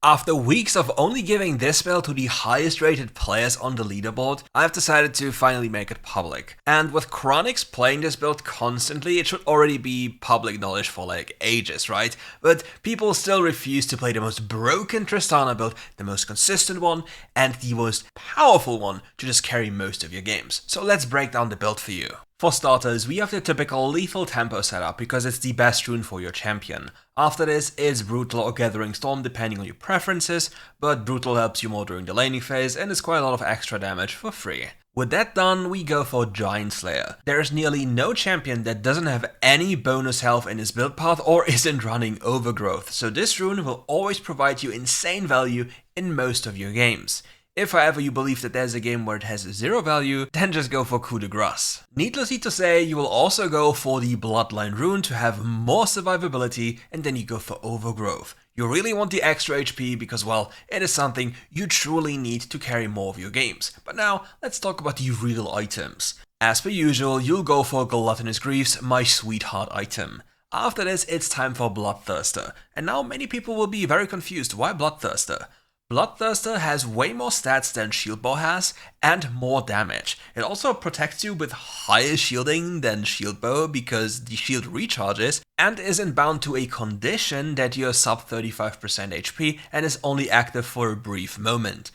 After weeks of only giving this build to the highest rated players on the leaderboard, I've decided to finally make it public. And with Chronix playing this build constantly, it should already be public knowledge for like ages, right? But people still refuse to play the most broken Tristana build, the most consistent one, and the most powerful one to just carry most of your games. So let's break down the build for you. For starters, we have the typical lethal tempo setup because it's the best rune for your champion. After this, it's Brutal or Gathering Storm depending on your preferences, but Brutal helps you more during the laning phase and is quite a lot of extra damage for free. With that done, we go for Giant Slayer. There's nearly no champion that doesn't have any bonus health in his build path or isn't running Overgrowth, so this rune will always provide you insane value in most of your games. If however you believe that there's a game where it has zero value, then just go for Coup de Grace. Needlessly to say, you will also go for the Bloodline rune to have more survivability, and then you go for Overgrowth. You really want the extra HP because, well, it is something you truly need to carry more of your games. But now, let's talk about the real items. As per usual, you'll go for Gluttonous Griefs, my sweetheart item. After this, it's time for Bloodthirster. And now many people will be very confused, why Bloodthirster? Bloodthirster has way more stats than Shieldbow has, and more damage. It also protects you with higher shielding than Shieldbow because the shield recharges, and isn't bound to a condition that you're sub 35% HP and is only active for a brief moment.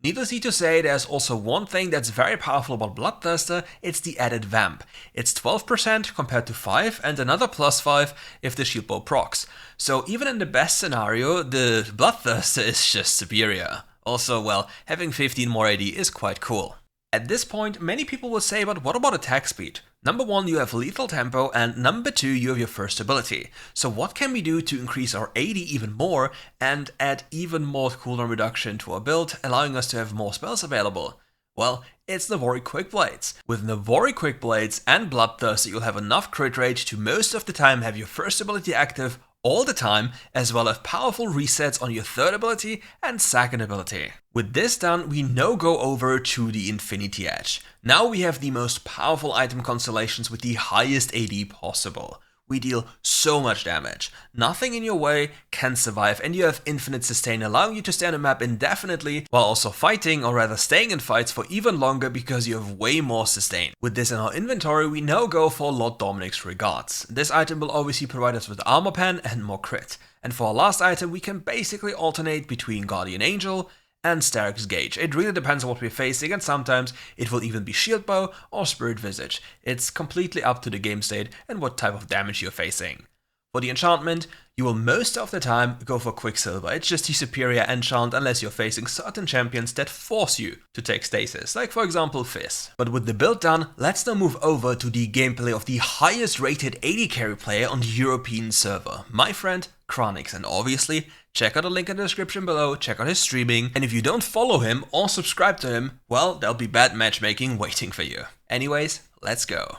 Needlessly to say, there's also one thing that's very powerful about Bloodthirster, it's the added Vamp. It's 12% compared to 5 and another plus 5 if the Shieldbow procs. So even in the best scenario, the Bloodthirster is just superior. Also, well, having 15 more AD is quite cool. At this point, many people will say, but what about attack speed? Number 1, you have lethal tempo, and number 2, you have your first ability. So what can we do to increase our AD even more and add even more cooldown reduction to our build, allowing us to have more spells available? Well, it's Navori Quick Blades. With Navori Quick Blades and Bloodthirster, you'll have enough crit rate to most of the time have your first ability active all the time, as well as powerful resets on your third ability and second ability. With this done, we now go over to the Infinity Edge. Now we have the most powerful item constellations with the highest AD possible. We deal so much damage. Nothing in your way can survive, and you have infinite sustain, allowing you to stay on the map indefinitely while also fighting, or rather staying in fights for even longer because you have way more sustain. With this in our inventory, we now go for Lord Dominic's Regards. This item will obviously provide us with armor pen and more crit. And for our last item, we can basically alternate between Guardian Angel and Starrick's Gauge. It really depends on what we're facing, and sometimes it will even be Shieldbow or Spirit Visage. It's completely up to the game state and what type of damage you're facing. For the enchantment, you will most of the time go for Quicksilver. It's just the superior enchant unless you're facing certain champions that force you to take stasis, like for example Fizz. But with the build done, let's now move over to the gameplay of the highest rated AD carry player on the European server, my friend Chronix, and obviously check out the link in the description below, check out his streaming, and if you don't follow him or subscribe to him, well, there'll be bad matchmaking waiting for you. Anyways, let's go.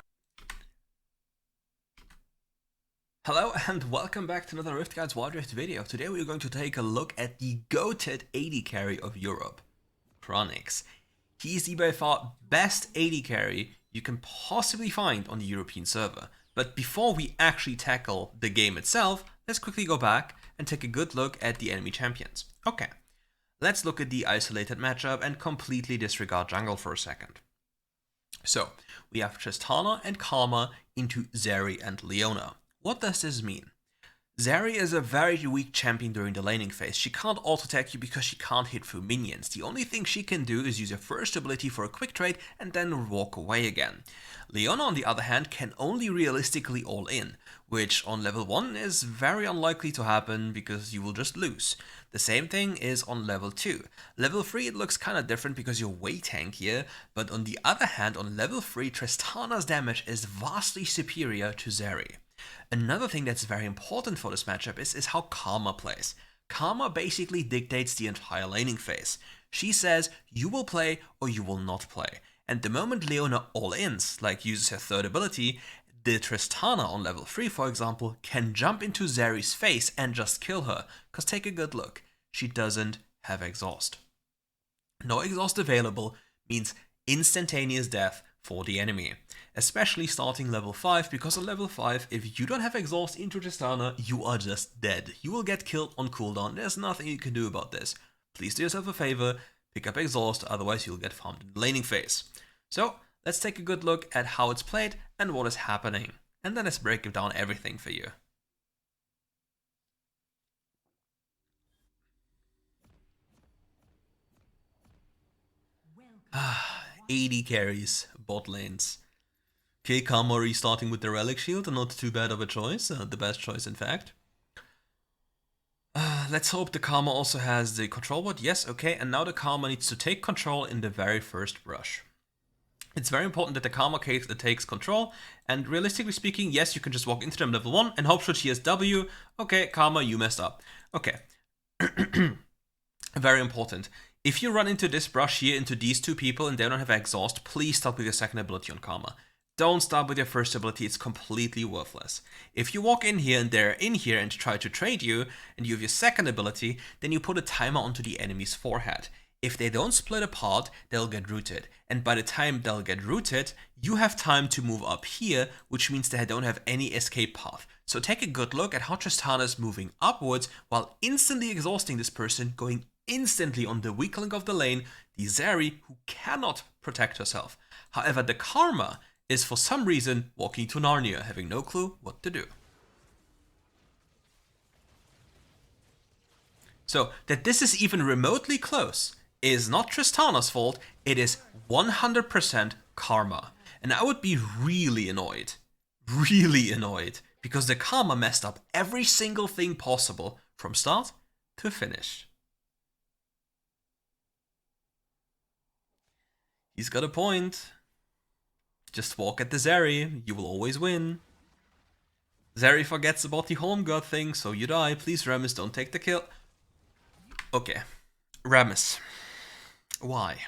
Hello and welcome back to another RiftGuides WildRift video. Today we're going to take a look at the goated AD carry of Europe, Chronix. He's the by far best AD carry you can possibly find on the European server. But before we actually tackle the game itself, let's quickly go back and take a good look at the enemy champions. Okay, let's look at the isolated matchup and completely disregard jungle for a second. So, we have Tristana and Karma into Zeri and Leona. What does this mean? Zeri is a very weak champion during the laning phase. She can't auto-attack you because she can't hit through minions. The only thing she can do is use her first ability for a quick trade and then walk away again. Leona, on the other hand, can only realistically all-in, which on level 1 is very unlikely to happen because you will just lose. The same thing is on level 2. Level 3 it looks kinda different because you're way tankier, but on the other hand, on level 3, Tristana's damage is vastly superior to Zeri. Another thing that's very important for this matchup is how Karma plays. Karma basically dictates the entire laning phase. She says you will play or you will not play. And the moment Leona all-ins, like uses her third ability, the Tristana on level 3 for example, can jump into Zeri's face and just kill her. Cause take a good look, she doesn't have exhaust. No exhaust available means instantaneous death for the enemy. Especially starting level 5, because on level 5, if you don't have exhaust into Tristana, you are just dead. You will get killed on cooldown, there's nothing you can do about this. Please do yourself a favor, pick up exhaust, otherwise you'll get farmed in the laning phase. So, let's take a good look at how it's played and what is happening. And then let's break down everything for you. AD carries, bot lanes. Okay, Karma restarting with the Relic Shield, and not too bad of a choice, the best choice in fact. Let's hope the Karma also has the control ward. Yes, okay, and now the Karma needs to take control in the very first brush. It's very important that the Karma takes control, and realistically speaking, yes, you can just walk into them level 1 and hope she has W. Okay, Karma, you messed up. Okay. Very important. If you run into this brush here, into these two people, and they don't have exhaust, please start with your second ability on Karma. Don't start with your first ability, it's completely worthless. If you walk in here and they're in here and try to trade you, and you have your second ability, then you put a timer onto the enemy's forehead. If they don't split apart, they'll get rooted. And by the time they'll get rooted, you have time to move up here, which means they don't have any escape path. So take a good look at how Tristana is moving upwards while instantly exhausting this person, going instantly on the weak link of the lane, the Zeri, who cannot protect herself. However, the Karma is for some reason walking to Narnia, having no clue what to do. So, that this is even remotely close is not Tristana's fault, it is 100% Karma. And I would be really annoyed, because the Karma messed up every single thing possible from start to finish. He's got a point. Just walk at the Zeri, you will always win. Zeri forgets about the home god thing, so you die. Please, Rammus, don't take the kill. Okay, Rammus. Why?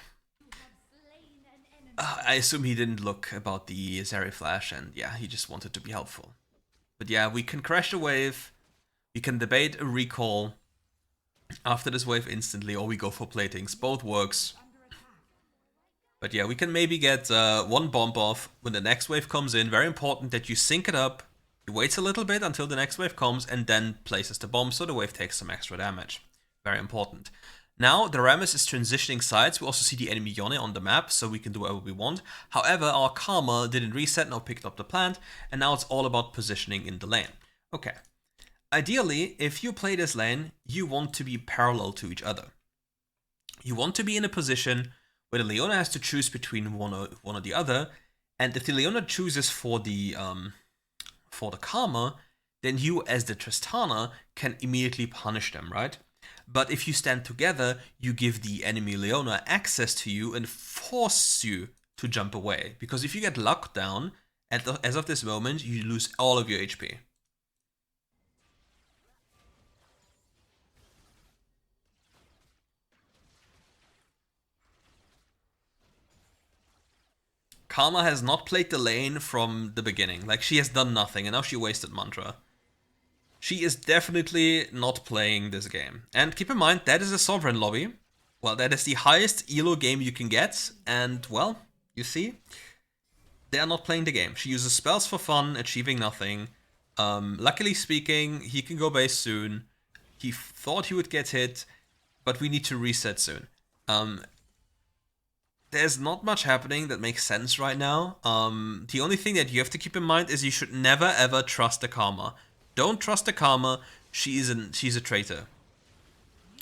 I assume he didn't look about the Zeri flash, and yeah, he just wanted to be helpful. But yeah, we can crash a wave, we can debate a recall after this wave instantly, or we go for platings. Both works. But yeah, we can maybe get one bomb off when the next wave comes in. Very important that you sync it up. You wait a little bit until the next wave comes and then places the bomb so the wave takes some extra damage. Very important. Now, the Rammus is transitioning sides. We also see the enemy Yone on the map, so we can do whatever we want. However, our Karma didn't reset, nor picked up the plant, and now it's all about positioning in the lane. Okay. Ideally, if you play this lane, you want to be parallel to each other. You want to be in a position where the Leona has to choose between one or the other, and if the Leona chooses for the Karma, then you, as the Tristana, can immediately punish them, right? But if you stand together, you give the enemy Leona access to you and force you to jump away. Because if you get locked down, as of this moment, you lose all of your HP. Karma has not played the lane from the beginning. Like, she has done nothing, and now she wasted Mantra. She is definitely not playing this game. And keep in mind, that is a Sovereign lobby. Well, that is the highest elo game you can get, and, well, you see, they are not playing the game. She uses spells for fun, achieving nothing. Luckily speaking, he can go base soon. He thought he would get hit, but we need to reset soon. There's not much happening that makes sense right now. The only thing that you have to keep in mind is you should never ever trust the Karma. Don't trust the Karma, she's a traitor.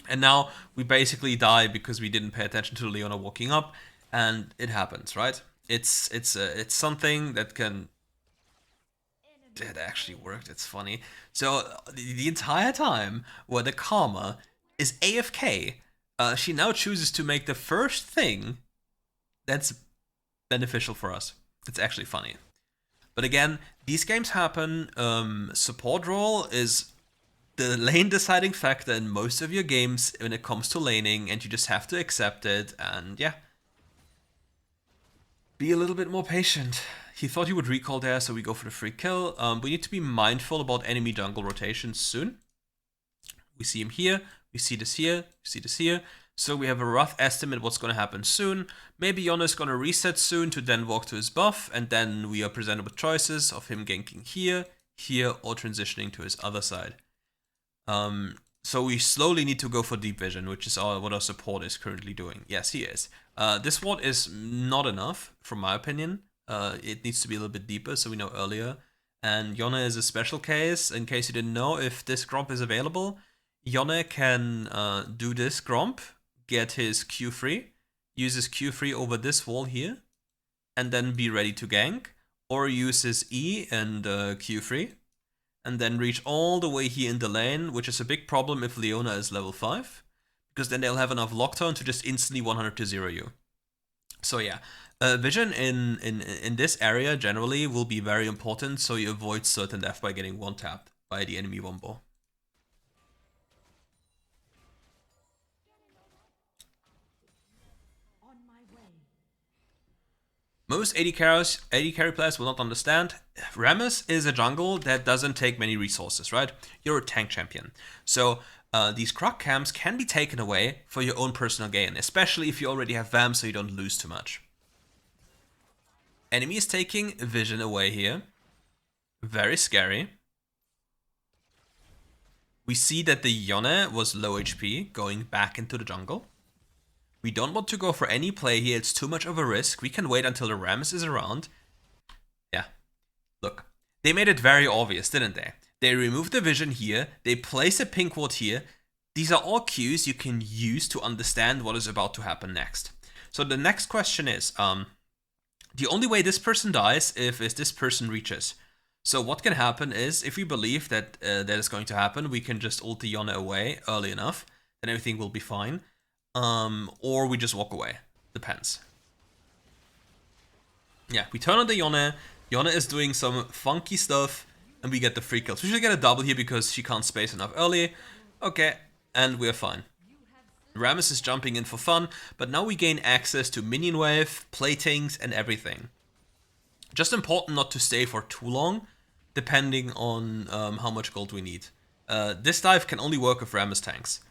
And now we basically die because we didn't pay attention to Leona walking up, and it happens, right? It's something that can... That actually worked, it's funny. So the entire time where the Karma is AFK, she now chooses to make the first thing that's beneficial for us. It's actually funny. But again, these games happen. Support role is the lane deciding factor in most of your games when it comes to laning, and you just have to accept it, and yeah. Be a little bit more patient. He thought he would recall there, so we go for the free kill. We need to be mindful about enemy jungle rotations soon. We see him here, we see this here, we see this here. So we have a rough estimate what's going to happen soon. Maybe Yone is going to reset soon to then walk to his buff, and then we are presented with choices of him ganking here, here, or transitioning to his other side. So we slowly need to go for deep vision, which is what our support is currently doing. Yes, he is. This ward is not enough, from my opinion. It needs to be a little bit deeper, so we know earlier. And Yone is a special case. In case you didn't know, if this Gromp is available, Yone can do this Gromp, get his Q free, use his Q free over this wall here, and then be ready to gank, or use his E and Q free, and then reach all the way here in the lane, which is a big problem if Leona is level 5, because then they'll have enough lockdown to just instantly 100 to 0 you. So yeah, vision in this area generally will be very important, so you avoid certain death by getting one-tapped by the enemy wombo. Most AD carry players will not understand. Rammus is a jungle that doesn't take many resources, right? You're a tank champion. So these croc camps can be taken away for your own personal gain, especially if you already have VAM so you don't lose too much. Enemy is taking vision away here. Very scary. We see that the Yone was low HP going back into the jungle. We don't want to go for any play here, it's too much of a risk. We can wait until the Rammus is around. Yeah, look. They made it very obvious, didn't they? They removed the vision here, they place a pink ward here. These are all cues you can use to understand what is about to happen next. So the next question is, the only way this person dies is this person reaches. So what can happen is, if we believe that that is going to happen, we can just ult the Yone away early enough, then everything will be fine. Or we just walk away. Depends. Yeah, we turn on the Yone. Yone is doing some funky stuff, and we get the free kills. We should get a double here because she can't space enough early. Okay, and we're fine. Rammus is jumping in for fun, but now we gain access to minion wave, platings, and everything. Just important not to stay for too long, depending on how much gold we need. This dive can only work with Rammus tanks.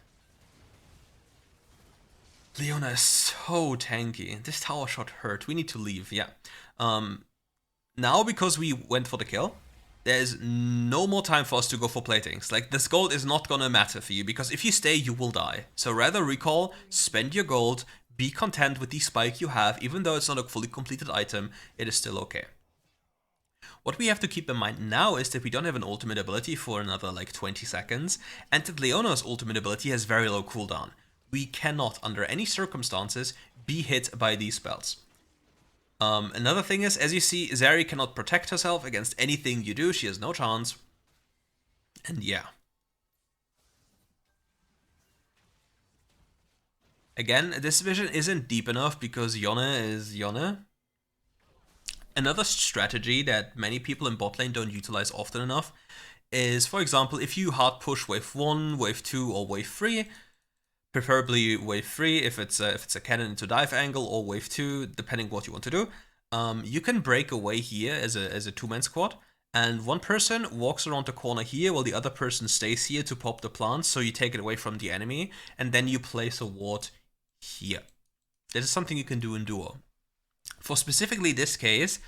Leona is so tanky. This tower shot hurt. We need to leave, yeah. Now, because we went for the kill, there's no more time for us to go for platings. Like, this gold is not gonna matter for you, because if you stay, you will die. So rather recall, spend your gold, be content with the spike you have, even though it's not a fully completed item, it is still okay. What we have to keep in mind now is that we don't have an ultimate ability for another like 20 seconds, and that Leona's ultimate ability has very low cooldown. We cannot, under any circumstances, be hit by these spells. Another thing is, as you see, Zeri cannot protect herself against anything you do. She has no chance. And yeah. Again, this vision isn't deep enough because Yone is Yone. Another strategy that many people in bot lane don't utilize often enough is, for example, if you hard push wave 1, wave 2, or wave 3, preferably wave 3 if it's a cannon into dive angle, or wave 2, depending what you want to do. You can break away here as a two-man squad, and one person walks around the corner here while the other person stays here to pop the plants, so you take it away from the enemy, and then you place a ward here. That is something you can do in duo. For specifically this case,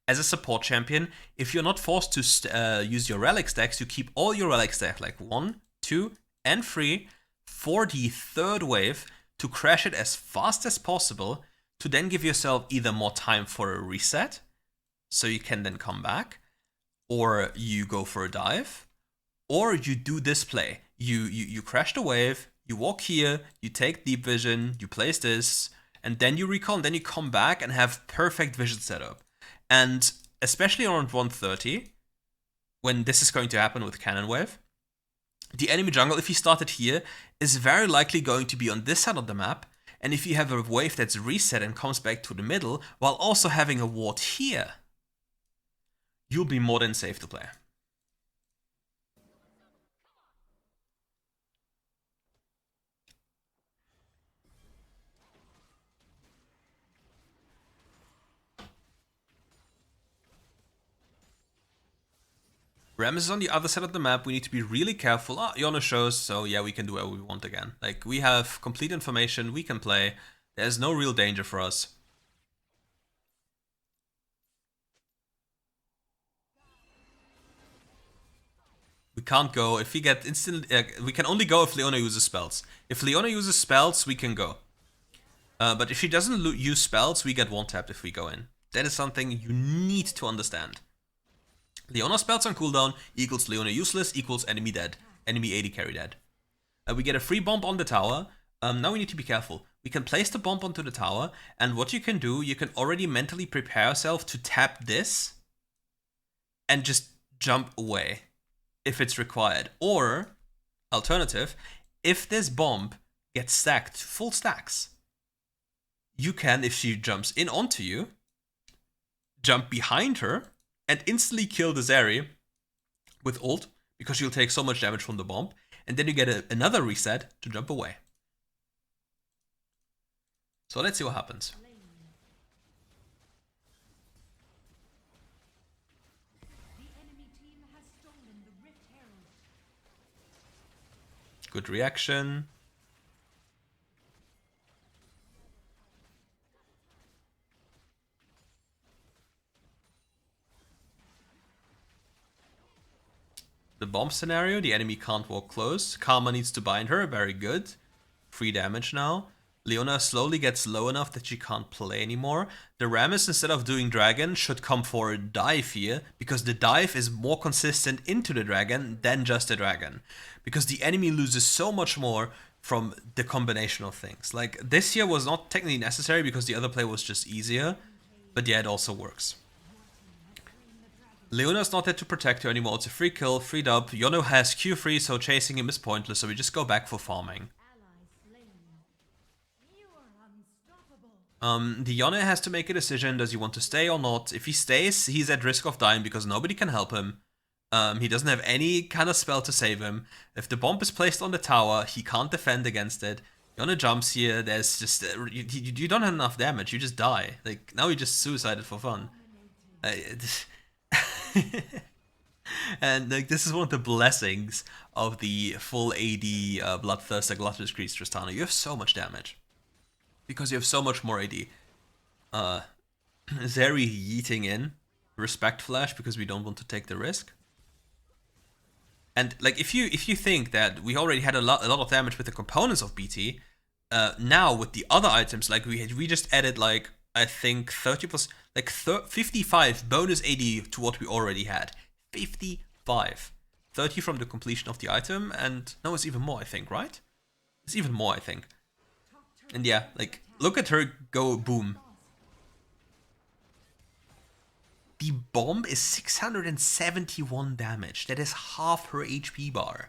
as a support champion, if you're not forced to use your relic stacks, you keep all your relic stacks, like 1, 2, and 3, for the third wave to crash it as fast as possible, to then give yourself either more time for a reset, so you can then come back, or you go for a dive, or you do this play. You crash the wave, you walk here, you take deep vision, you place this, and then you recall, and then you come back and have perfect vision setup. And especially around 130, when this is going to happen with Cannon Wave, the enemy jungle, if he started here, is very likely going to be on this side of the map, and if you have a wave that's reset and comes back to the middle, while also having a ward here, you'll be more than safe to play. Rammus is on the other side of the map. We need to be really careful. Ah, Yone shows, so yeah, we can do whatever we want again. Like, we have complete information, we can play. There's no real danger for us. We can't go. If we get instant... we can only go if Leona uses spells. If Leona uses spells, we can go. But if she doesn't use spells, we get one-tapped if we go in. That is something you need to understand. Leona spells on cooldown equals Leona useless equals enemy dead. Enemy AD carry dead. We get a free bomb on the tower. Now we need to be careful. We can place the bomb onto the tower, and what you can do, you can already mentally prepare yourself to tap this and just jump away if it's required. Or, alternative, if this bomb gets stacked to full stacks, you can, if she jumps in onto you, jump behind her and instantly kill the Zeri with ult, because she'll take so much damage from the bomb, and then you get another reset to jump away. So let's see what happens. Good reaction. The bomb scenario, the enemy can't walk close. Karma needs to bind her, very good. Free damage now. Leona slowly gets low enough that she can't play anymore. The Rammus, instead of doing dragon, should come for a dive here, because the dive is more consistent into the dragon than just a dragon. Because the enemy loses so much more from the combination of things. Like, this here was not technically necessary because the other play was just easier, but yeah, it also works. Leona's not there to protect her anymore, it's a free kill, free dub. Yone has Q3, so chasing him is pointless, so we just go back for farming. The Yone has to make a decision, does he want to stay or not? If he stays, he's at risk of dying because nobody can help him. He doesn't have any kind of spell to save him. If the bomb is placed on the tower, he can't defend against it. Yone jumps here, there's just... you don't have enough damage, you just die. Like, now you just suicided for fun. And like, this is one of the blessings of the full AD Bloodthirster Gluttonous Grease Tristana. You have so much damage. Because you have so much more AD. Zeri yeeting in. Respect Flash because we don't want to take the risk. And like, if you think that we already had a lot of damage with the components of BT, now with the other items, like we just added like, I think 30 plus, like 55 bonus AD to what we already had. 55. 30 from the completion of the item, and no, it's even more, I think, right? It's even more, I think. And yeah, like, look at her go boom. The bomb is 671 damage. That is half her HP bar.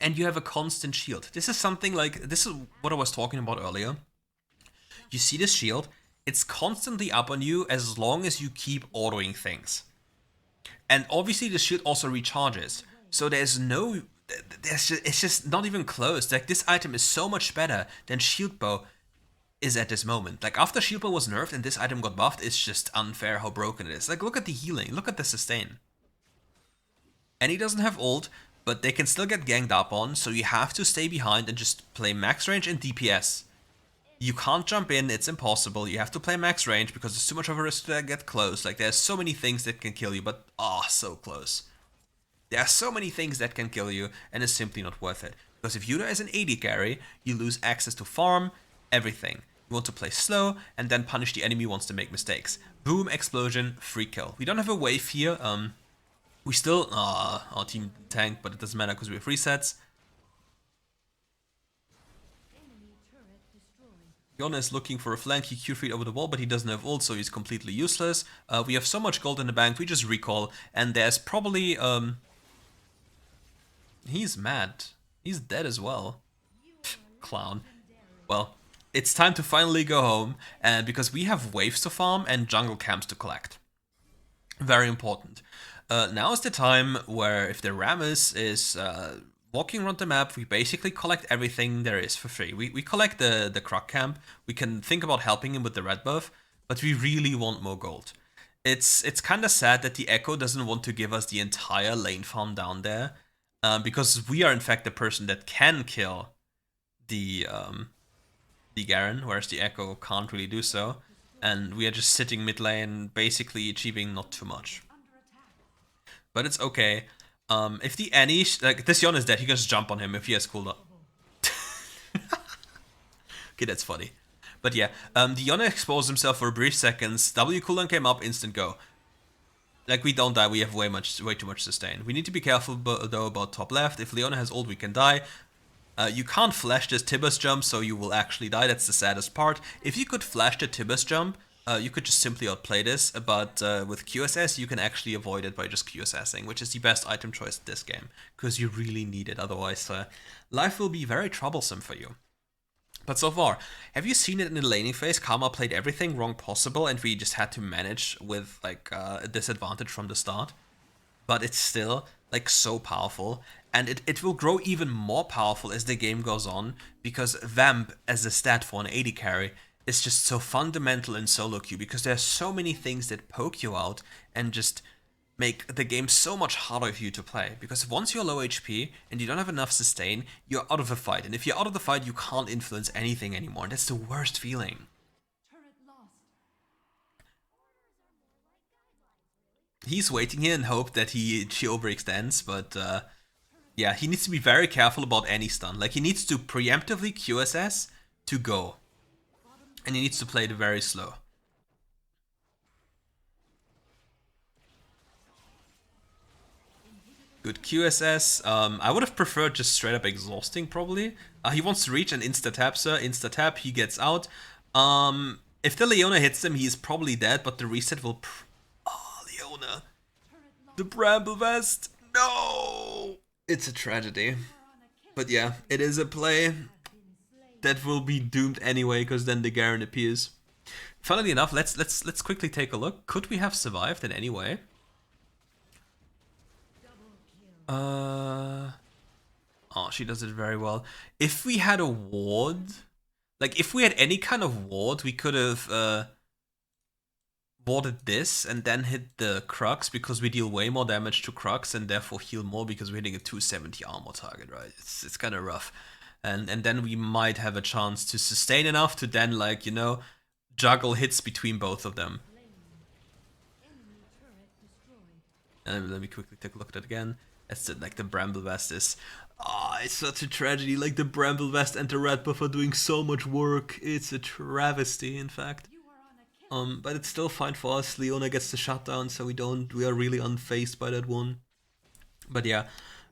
And you have a constant shield. This is something like, this is what I was talking about earlier. You see this shield, it's constantly up on you as long as you keep autoing things. And obviously the shield also recharges. So there's no, it's just not even close. Like, this item is so much better than Shield Bow is at this moment. Like, after Shield Bow was nerfed and this item got buffed, it's just unfair how broken it is. Like, look at the healing, look at the sustain. And he doesn't have ult, but they can still get ganged up on, so you have to stay behind and just play max range and DPS. You can't jump in, it's impossible. You have to play max range because it's too much of a risk to get close. Like, there's so many things that can kill you, but so close. There are so many things that can kill you, and it's simply not worth it. Because if you die as an AD carry, you lose access to farm, everything. You want to play slow, and then punish the enemy once they make mistakes. Boom, explosion, free kill. We don't have a wave here. We still... our team tanked, but it doesn't matter because we have resets. Yone is looking for a flank, he Q3'd over the wall, but he doesn't have ult, so he's completely useless. We have so much gold in the bank, we just recall, and there's probably... He's mad. He's dead as well. Clown. Well, it's time to finally go home, and because we have waves to farm and jungle camps to collect. Very important. Now is the time where if the Rammus is walking around the map, we basically collect everything there is for free. We collect the Croc camp, we can think about helping him with the red buff, but we really want more gold. It's kind of sad that the Echo doesn't want to give us the entire lane farm down there, because we are in fact the person that can kill the Garen, whereas the Echo can't really do so, and we are just sitting mid lane, basically achieving not too much. But it's okay. If the Annie, like this Yon is dead, he can just jump on him if he has cooldown. Okay, that's funny. But yeah, the Yone exposed himself for a brief seconds. W cooldown came up, instant go. Like, we don't die, we have way too much sustain. We need to be careful though about top left. If Leona has ult, we can die. You can't flash this Tibbers jump, so you will actually die. That's the saddest part. If you could flash the Tibbers jump, you could just simply outplay this, but with QSS you can actually avoid it by just QSSing, which is the best item choice in this game, because you really need it, otherwise life will be very troublesome for you. But so far, have you seen it in the laning phase? Karma played everything wrong possible, and we just had to manage with like a disadvantage from the start. But it's still like so powerful, and it will grow even more powerful as the game goes on, because Vamp as a stat for an AD carry is just so fundamental in solo queue, because there's so many things that poke you out and just make the game so much harder for you to play, because once you're low HP and you don't have enough sustain, you're out of a fight, and if you're out of the fight you can't influence anything anymore, and that's the worst feeling. He's waiting here and hope that she overextends, but yeah, he needs to be very careful about any stun. Like, he needs to preemptively QSS to go, and he needs to play it very slow. Good QSS. I would have preferred just straight up exhausting, probably. He wants to reach and insta-taps her. Insta-tap, he gets out. If the Leona hits him, he's probably dead, but the reset will... Oh, Leona. The Bramble Vest. No! It's a tragedy. But yeah, it is a play that will be doomed anyway, because then the Garen appears. Funnily enough, let's quickly take a look. Could we have survived in any way? Oh, she does it very well. If we had a ward, like if we had any kind of ward, we could have warded this and then hit the Crux, because we deal way more damage to Crux and therefore heal more because we're hitting a 270 armor target, right? It's kind of rough. And then we might have a chance to sustain enough to then, like, you know, juggle hits between both of them. And let me quickly take a look at it again. As like the Bramble Vest is, it's such a tragedy. Like, the Bramble Vest and the red buff are doing so much work. It's a travesty, in fact. But it's still fine for us. Leona gets the shutdown, so we are really unfazed by that one. But yeah,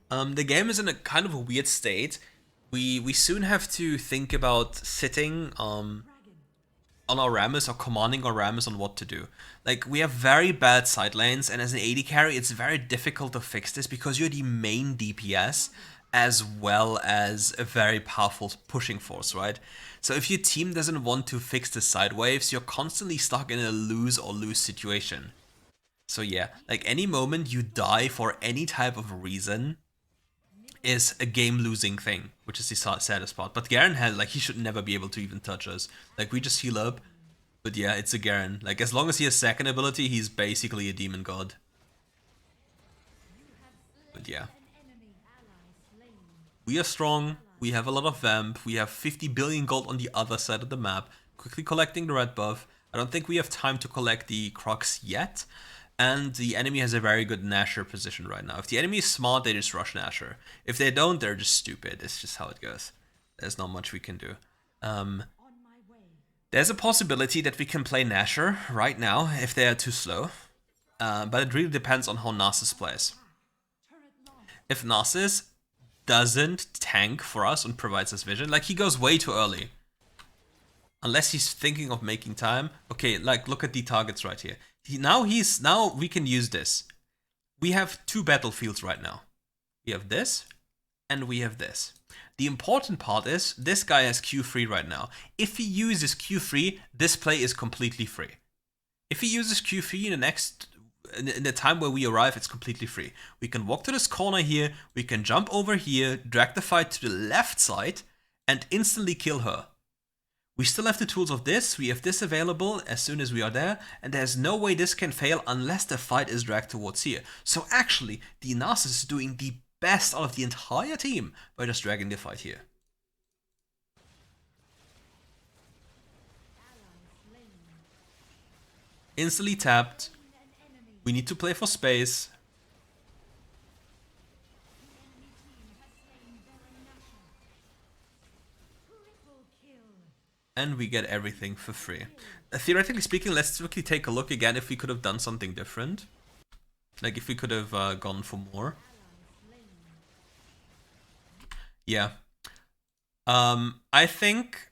the game is in a kind of a weird state. We soon have to think about sitting on our Rammus or commanding our Rammus on what to do. Like, we have very bad side lanes, and as an AD carry, it's very difficult to fix this because you're the main DPS as well as a very powerful pushing force, right? So if your team doesn't want to fix the side waves, you're constantly stuck in a lose-or-lose situation. So yeah, like, any moment you die for any type of reason is a game-losing thing, which is the saddest part. But Garen has, like, he should never be able to even touch us. Like, we just heal up. But yeah, it's a Garen. Like, as long as he has second ability, he's basically a demon god. But yeah. We are strong. We have a lot of Vamp. We have 50 billion gold on the other side of the map. Quickly collecting the red buff. I don't think we have time to collect the Crux yet. And the enemy has a very good Nashor position right now. If the enemy is smart, they just rush Nashor. If they don't, they're just stupid. It's just how it goes. There's not much we can do. There's a possibility that we can play Nashor right now if they are too slow. But it really depends on how Nasus plays. If Nasus doesn't tank for us and provides us vision, like, he goes way too early. Unless he's thinking of making time. Okay, like, look at the targets right here. Now we can use this. We have two battlefields right now. We have this, and we have this. The important part is, this guy has Q3 right now. If he uses Q3, this play is completely free. If he uses Q3 in the time where we arrive, it's completely free. We can walk to this corner here, we can jump over here, drag the fight to the left side, and instantly kill her. We still have the tools of this, we have this available as soon as we are there, and there's no way this can fail unless the fight is dragged towards here. So actually, the Nasus is doing the best out of the entire team by just dragging the fight here. Instantly tapped. We need to play for space. And we get everything for free. Theoretically speaking, let's quickly take a look again if we could have done something different. Like if we could have gone for more. Yeah. I think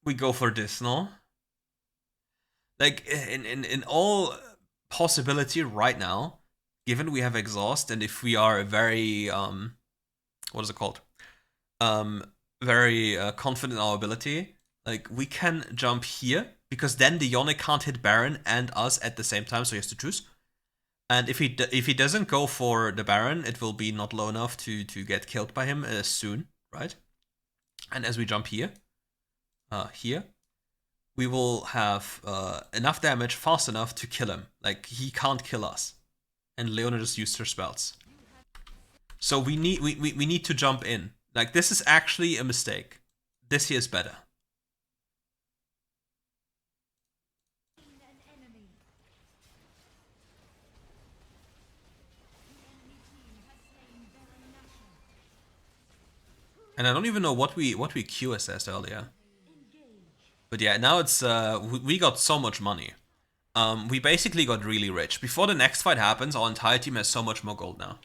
we go for this, no? Like in all possibility right now, given we have exhaust and if we are very what is it called? Very confident in our ability, like we can jump here because then the Yone can't hit Baron and us at the same time, so he has to choose. And if he doesn't go for the Baron, it will be not low enough to get killed by him soon, right? And as we jump here, we will have enough damage fast enough to kill him. Like he can't kill us, and Leona just used her spells. So we need to jump in. Like this is actually a mistake. This here is better. And I don't even know what we Q assessed earlier. But yeah, now it's we got so much money. We basically got really rich. Before the next fight happens, our entire team has so much more gold now.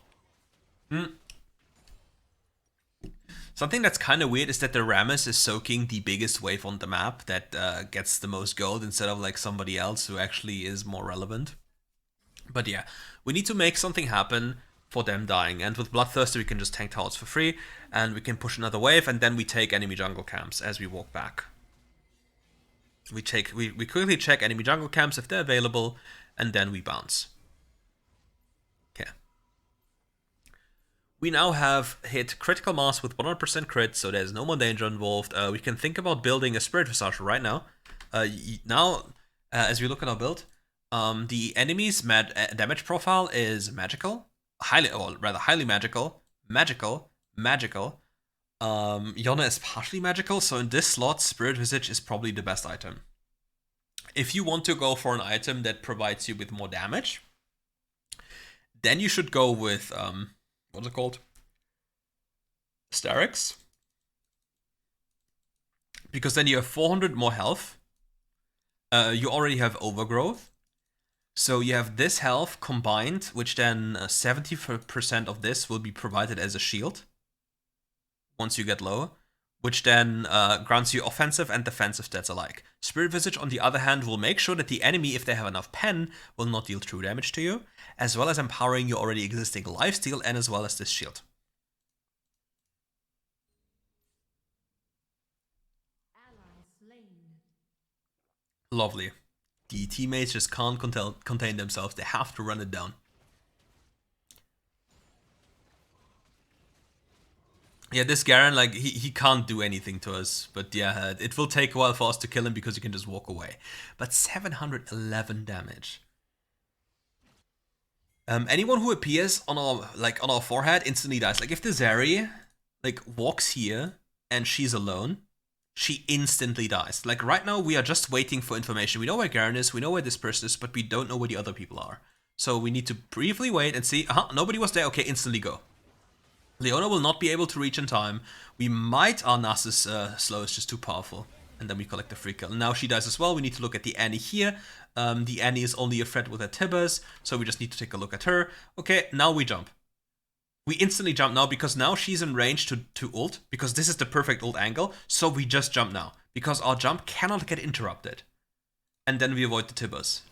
Something that's kind of weird is that the Rammus is soaking the biggest wave on the map that gets the most gold instead of like somebody else who actually is more relevant. But yeah, we need to make something happen for them dying. And with Bloodthirster, we can just tank towers for free, and we can push another wave, and then we take enemy jungle camps as we walk back. We quickly check enemy jungle camps if they're available, and then we bounce. Okay. We now have hit critical mass with 100% crit, so there's no more danger involved. We can think about building a Spirit Visage right now. As we look at our build, the enemy's damage profile is magical. Highly magical. Yona is partially magical, so in this slot, Spirit Visage is probably the best item. If you want to go for an item that provides you with more damage, then you should go with, what's it called? Starix. Because then you have 400 more health. You already have Overgrowth. So you have this health combined, which then 70% of this will be provided as a shield once you get low, which then grants you offensive and defensive stats alike. Spirit Visage, on the other hand, will make sure that the enemy, if they have enough pen, will not deal true damage to you, as well as empowering your already existing lifesteal and as well as this shield. Lovely. The teammates just can't contain themselves. They have to run it down. Yeah, this Garen, like, he can't do anything to us. But yeah, it will take a while for us to kill him because he can just walk away. But 711 damage. Anyone who appears on our forehead instantly dies. Like, if the Zeri, like, walks here and she's alone, she instantly dies. Like right now, we are just waiting for information. We know where Garen is, we know where this person is, but we don't know where the other people are. So we need to briefly wait and see. Nobody was there. Okay, instantly go. Leona will not be able to reach in time. We might. Our Nasus slow is just too powerful. And then we collect the free kill. And now she dies as well. We need to look at the Annie here. The Annie is only a threat with her Tibbers, so we just need to take a look at her. Okay, now we jump. We instantly jump now because now she's in range to ult, because this is the perfect ult angle, so we just jump now, because our jump cannot get interrupted. And then we avoid the Tibbers.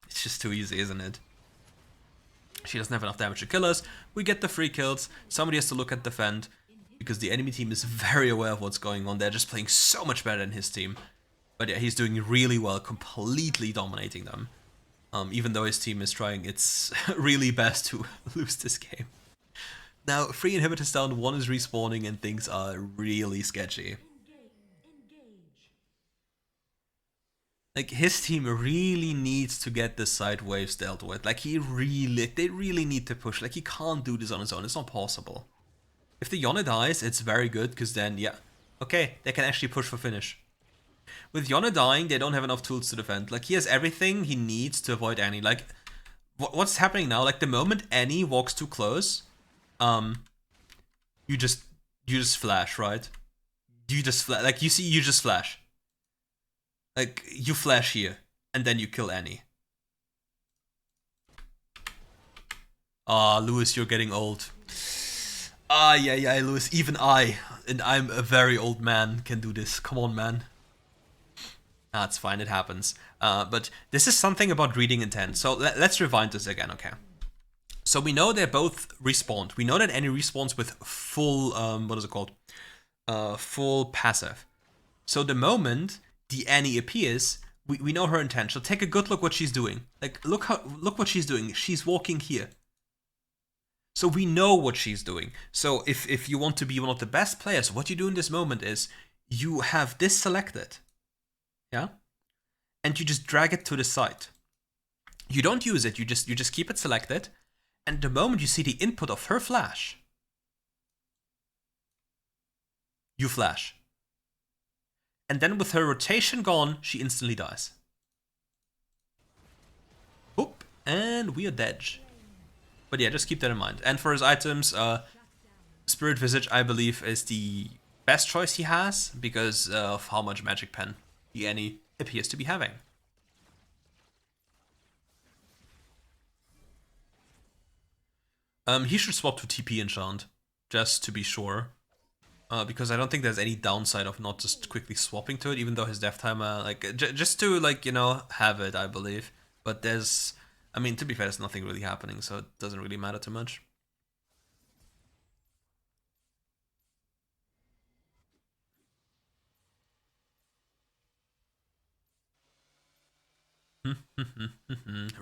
It's just too easy, isn't it? She doesn't have enough damage to kill us, we get the free kills, somebody has to look at defend, because the enemy team is very aware of what's going on, they're just playing so much better than his team. But yeah, he's doing really well, completely dominating them. Even though his team is trying its really best to lose this game. Now, 3 inhibitors down, 1 is respawning, and things are really sketchy. Like, his team really needs to get the side waves dealt with. Like, they really need to push. Like, he can't do this on his own. It's not possible. If the Yone dies, it's very good, because then, yeah, okay, they can actually push for finish. With Yone dying, they don't have enough tools to defend. Like, he has everything he needs to avoid Annie. Like, what's happening now? Like, the moment Annie walks too close, you just flash, right? You just flash. Like, you just flash. Like, you flash here, and then you kill Annie. Ah, Lewis, you're getting old. Ah, yeah, Lewis, even I, and I'm a very old man, can do this. Come on, man. Ah, it's fine, it happens. But this is something about reading intent. So let's rewind this again, okay? So we know they both respawned. We know that Annie respawns with full, what is it called? Full passive. So the moment the Annie appears, we know her intent. So take a good look what she's doing. Like, look what she's doing. She's walking here. So we know what she's doing. So if you want to be one of the best players, what you do in this moment is you have this selected. Yeah? And you just drag it to the side. You don't use it, you just keep it selected. And the moment you see the input of her flash, you flash. And then with her rotation gone, she instantly dies. Oop, and we are dead. But yeah, just keep that in mind. And for his items, Spirit Visage, I believe, is the best choice he has because of how much Magic Pen the Annie appears to be having. He should swap to TP Enchant, just to be sure. Because I don't think there's any downside of not just quickly swapping to it, even though his death timer, like, just to, like, you know, have it, I believe. But there's, I mean, to be fair, there's nothing really happening, so it doesn't really matter too much.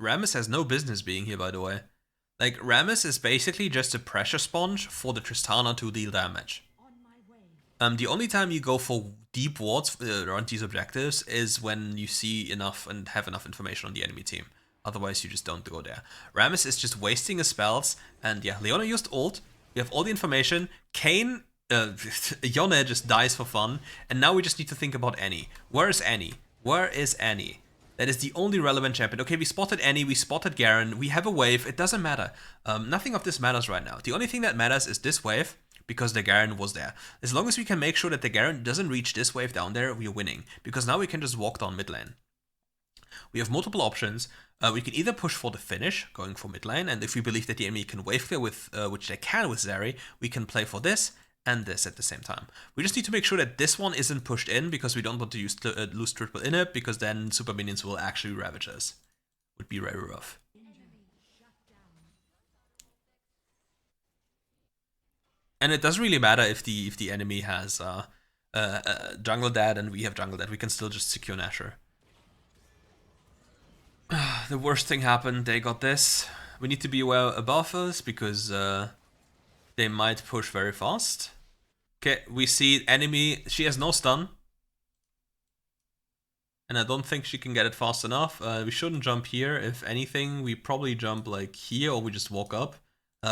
Rammus has no business being here, by the way. Like, Rammus is basically just a pressure sponge for the Tristana to deal damage. The only time you go for deep wards around these objectives is when you see enough and have enough information on the enemy team. Otherwise, you just don't go there. Rammus is just wasting his spells, and yeah, Leona used ult. We have all the information. Kayn, Yone just dies for fun, and now we just need to think about Annie. Where is Annie? Where is Annie? That is the only relevant champion. Okay, we spotted Annie, we spotted Garen, we have a wave, it doesn't matter. Nothing of this matters right now. The only thing that matters is this wave, because the Garen was there. As long as we can make sure that the Garen doesn't reach this wave down there, we're winning. Because now we can just walk down mid lane. We have multiple options. We can either push for the finish, going for mid lane, and if we believe that the enemy can wave clear, with which they can with Zeri, we can play for this and this at the same time. We just need to make sure that this one isn't pushed in, because we don't want to lose triple in it, because then super minions will actually ravage us. Would be very rough. And it doesn't really matter if the enemy has jungle dad and we have jungle dad. We can still just secure Nashor. The worst thing happened. They got this. We need to be aware above us because they might push very fast. Okay, we see enemy. She has no stun. And I don't think she can get it fast enough. We shouldn't jump here. If anything, we probably jump like here or we just walk up.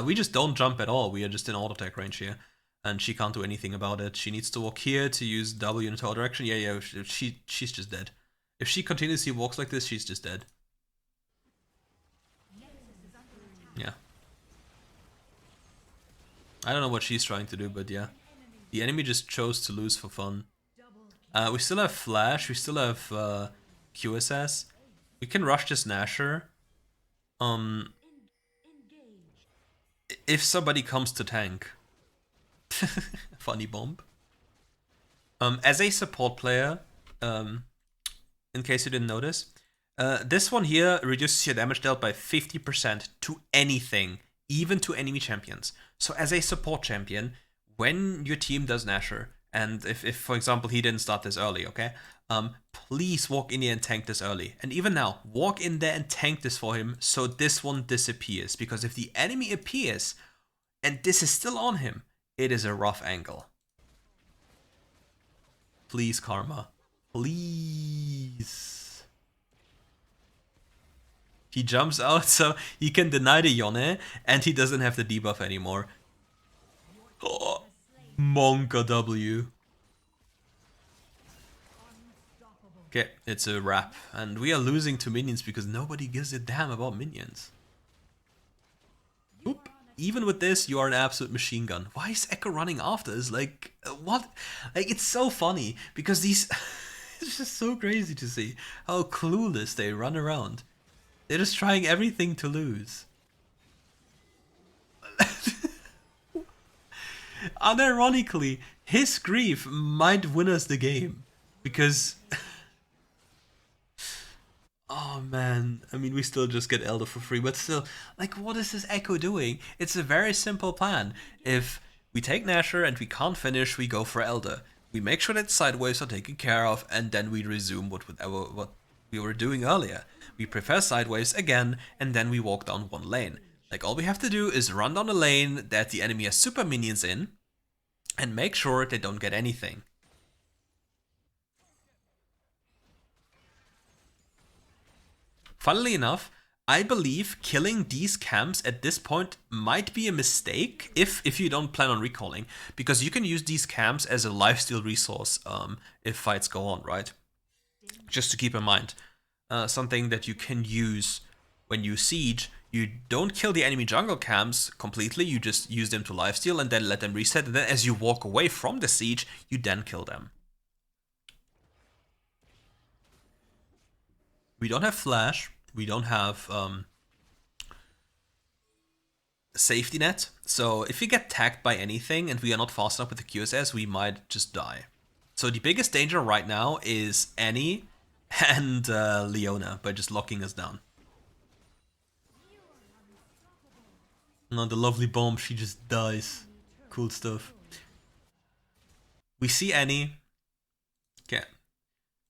We just don't jump at all. We are just in auto attack range here. And she can't do anything about it. She needs to walk here to use W in her direction. Yeah, she's just dead. If she continuously walks like this, she's just dead. Yeah. I don't know what she's trying to do, but yeah. The enemy just chose to lose for fun. We still have Flash, we still have QSS. We can rush this Nashor. If somebody comes to tank. Funny bomb. As a support player, in case you didn't notice, this one here reduces your damage dealt by 50% to anything, even to enemy champions. So as a support champion, when your team does Nashor, and if for example he didn't start this early, okay, please walk in there and tank this early. And even now, walk in there and tank this for him so this one disappears. Because if the enemy appears, and this is still on him. It is a rough angle. Please, Karma. Please. He jumps out so he can deny the Yone, and he doesn't have the debuff anymore. Oh, Monka W. Okay, it's a wrap. And we are losing to minions because nobody gives a damn about minions. Oop. Even with this, you are an absolute machine gun. Why is Echo running after us? Like, what? Like, it's so funny because these... it's just so crazy to see how clueless they run around. They're just trying everything to lose. Unironically, his grief might win us the game. Because... oh man, I mean, we still just get Elder for free, but still, like, what is this Echo doing? It's a very simple plan. If we take Nashor and we can't finish, we go for Elder. We make sure that sideways are taken care of, and then we resume what we were doing earlier. We prepare sideways again, and then we walk down one lane. Like, all we have to do is run down a lane that the enemy has super minions in, and make sure they don't get anything. Funnily enough, I believe killing these camps at this point might be a mistake if you don't plan on recalling, because you can use these camps as a lifesteal resource if fights go on, right? Just to keep in mind. Something that you can use when you siege. You don't kill the enemy jungle camps completely, you just use them to lifesteal and then let them reset, and then as you walk away from the siege, you then kill them. We don't have flash, we don't have safety net, so if we get tagged by anything and we are not fast enough with the QSS, we might just die. So the biggest danger right now is Annie and Leona by just locking us down. No, the lovely bomb, she just dies. Cool stuff. We see Annie. Okay.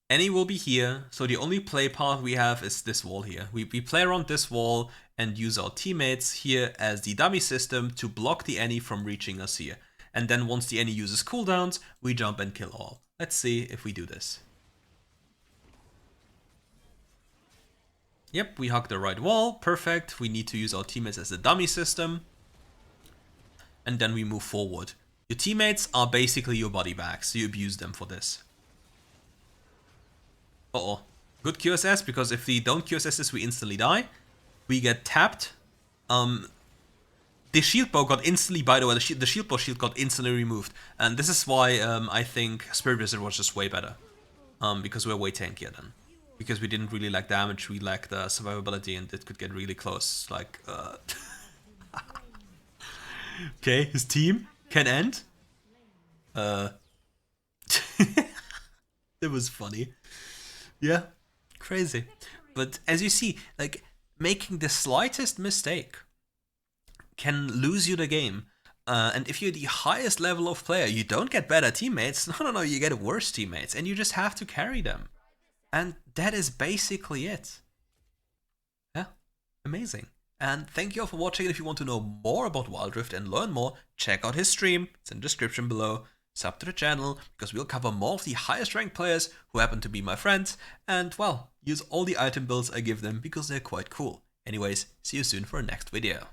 Annie will be here, so the only play path we have is this wall here. We play around this wall and use our teammates here as the dummy system to block the Annie from reaching us here. And then once the Annie uses cooldowns, we jump and kill all. Let's see if we do this. Yep, we hug the right wall, perfect. We need to use our teammates as a dummy system. And then we move forward. Your teammates are basically your body bags, so you abuse them for this. Uh-oh. Good QSS, because if we don't QSS this, we instantly die. We get tapped. The shield bow got instantly, by the way, the shield bow shield got instantly removed. And this is why I think Spirit Wizard was just way better. Because we're way tankier then. Because we didn't really lack damage, we lacked survivability, and it could get really close. Like, okay, his team can end. It was funny. Yeah, crazy. But as you see, like, making the slightest mistake can lose you the game. And if you're the highest level of player, you don't get better teammates. No, you get worse teammates, and you just have to carry them. And that is basically it. Yeah, amazing. And thank you all for watching. If you want to know more about WildRift and learn more, check out his stream. It's in the description below. Sub to the channel, because we'll cover more of the highest ranked players who happen to be my friends. And, well, use all the item builds I give them because they're quite cool. Anyways, see you soon for a next video.